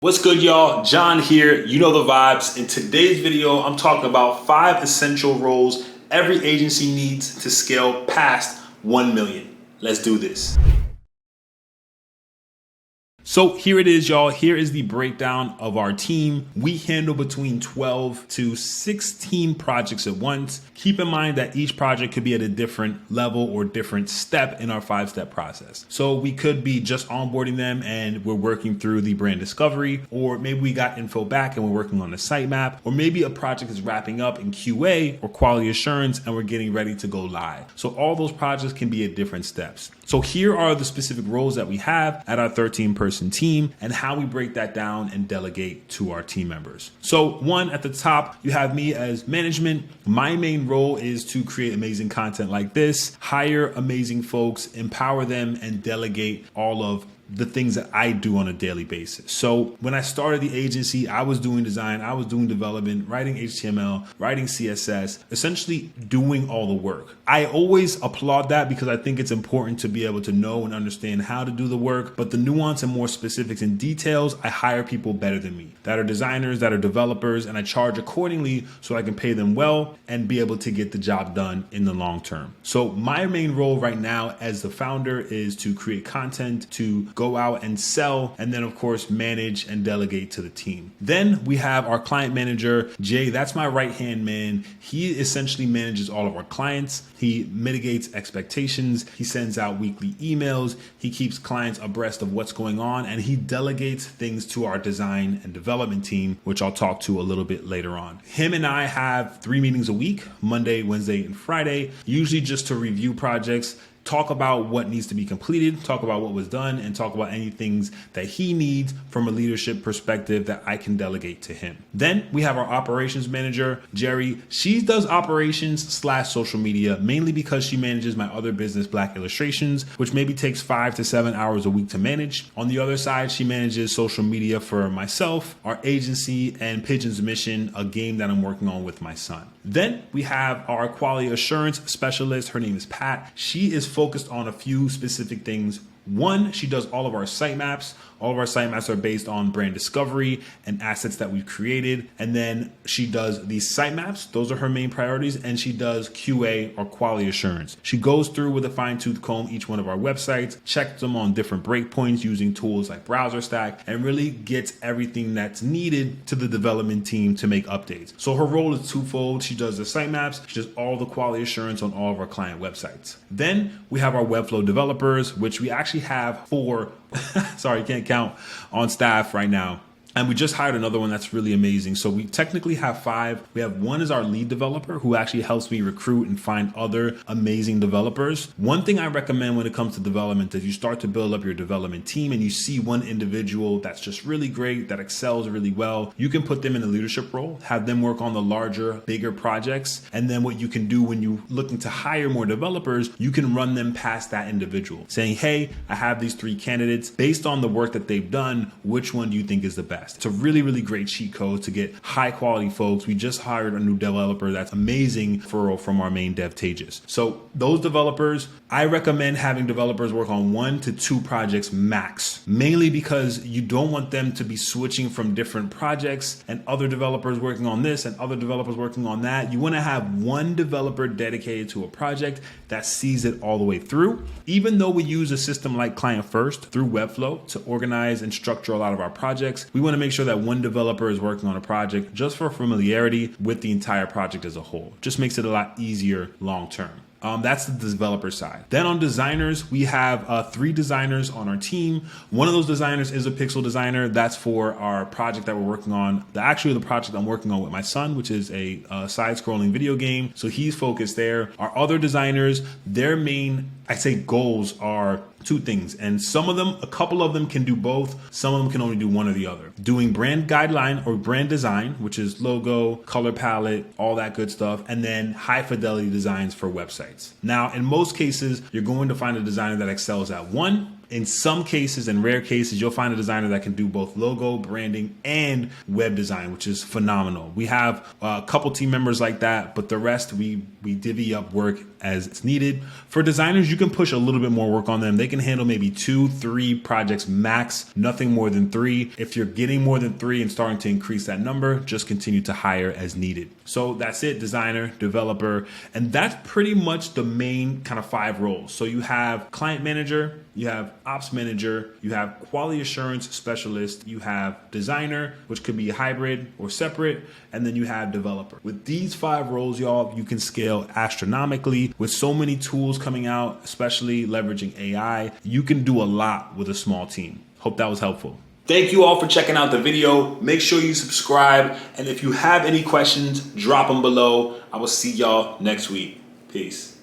What's good, y'all? John here. You know the vibes. In today's video, I'm talking about 5 essential roles every agency needs to scale past 1 million. Let's do this. So here it is, y'all. Here is the breakdown of our team. We handle between 12 to 16 projects at once. Keep in mind that each project could be at a different level or different step in our 5-step process. So we could be just onboarding them and we're working through the brand discovery, or maybe we got info back and we're working on the sitemap, or maybe a project is wrapping up in QA or quality assurance and we're getting ready to go live. So all those projects can be at different steps. So here are the specific roles that we have at our 13-person team and how we break that down and delegate to our team members. So one, at the top, you have me as management. My main role is to create amazing content like this, hire amazing folks, empower them, and delegate all of the things that I do on a daily basis. So when I started the agency, I was doing design, I was doing development, writing HTML, writing CSS, essentially doing all the work. I always applaud that because I think it's important to be able to know and understand how to do the work, but the nuance and more specifics and details, I hire people better than me, that are designers, that are developers, and I charge accordingly so I can pay them well and be able to get the job done in the long term. So my main role right now as the founder is to create content, to go out and sell, and then of course manage and delegate to the team. Then we have our client manager, Jay. That's my right-hand man. He essentially manages all of our clients. He mitigates expectations. He sends out weekly emails. He keeps clients abreast of what's going on, and he delegates things to our design and development team, which I'll talk to a little bit later on. Him and I have 3 meetings a week, Monday, Wednesday, and Friday, usually just to review projects, talk about what needs to be completed, talk about what was done, and talk about any things that he needs from a leadership perspective that I can delegate to him. Then we have our operations manager, Jerry. She does operations / social media, mainly because she manages my other business, Black Illustrations, which maybe takes 5 to 7 hours a week to manage. On the other side, she manages social media for myself, our agency, and Pigeon's Mission, a game that I'm working on with my son. Then we have our quality assurance specialist. Her name is Pat. She is focused on a few specific things. One, she does all of our sitemaps. All of our sitemaps are based on brand discovery and assets that we've created. And then she does these sitemaps. Those are her main priorities. And she does QA or quality assurance. She goes through with a fine-tooth comb each one of our websites, checks them on different breakpoints using tools like Browser Stack, and really gets everything that's needed to the development team to make updates. So her role is twofold. She does the sitemaps. She does all the quality assurance on all of our client websites. Then we have our Webflow developers, which we actually have 4 sorry, can't count, on staff right now. And we just hired another one that's really amazing. So we technically have 5. We have one is our lead developer who actually helps me recruit and find other amazing developers. One thing I recommend when it comes to development is you start to build up your development team and you see one individual that's just really great, that excels really well. You can put them in a leadership role, have them work on the larger, bigger projects. And then what you can do when you're looking to hire more developers, you can run them past that individual saying, hey, I have these 3 candidates. Based on the work that they've done, which one do you think is the best? It's a really, really great cheat code to get high quality folks. We just hired a new developer that's amazing from our main dev Tejas. So those developers, I recommend having developers work on 1 to 2 projects max, mainly because you don't want them to be switching from different projects and other developers working on this and other developers working on that. You want to have one developer dedicated to a project that sees it all the way through. Even though we use a system like Client First through Webflow to organize and structure a lot of our projects, we want to make sure that one developer is working on a project just for familiarity with the entire project as a whole. Just makes it a lot easier long term. That's the developer side. Then on designers, we have 3 designers on our team. One of those designers is a pixel designer. That's for our project that we're working on. The project I'm working on with my son, which is a side-scrolling video game. So he's focused there. Our other designers, their main, I say, goals are 2 things. And a couple of them can do both. Some of them can only do one or the other. Doing brand guideline or brand design, which is logo, color palette, all that good stuff. And then high fidelity designs for websites. Now, in most cases, you're going to find a designer that excels at 1 In some cases, in rare cases, you'll find a designer that can do both logo, branding, and web design, which is phenomenal. We have a couple team members like that, but the rest we divvy up work as it's needed. For designers, you can push a little bit more work on them. They can handle maybe 2-3 projects max, nothing more than 3. If you're getting more than 3 and starting to increase that number, just continue to hire as needed. So that's it, designer, developer, and that's pretty much the main kind of 5 roles. So you have client manager, you have ops manager, you have quality assurance specialist, you have designer, which could be hybrid or separate, and then you have developer. With these 5 roles, y'all, you can scale astronomically. With so many tools coming out, especially leveraging AI, you can do a lot with a small team. Hope that was helpful. Thank you all for checking out the video. Make sure you subscribe, and if you have any questions, drop them below. I will see y'all next week. Peace.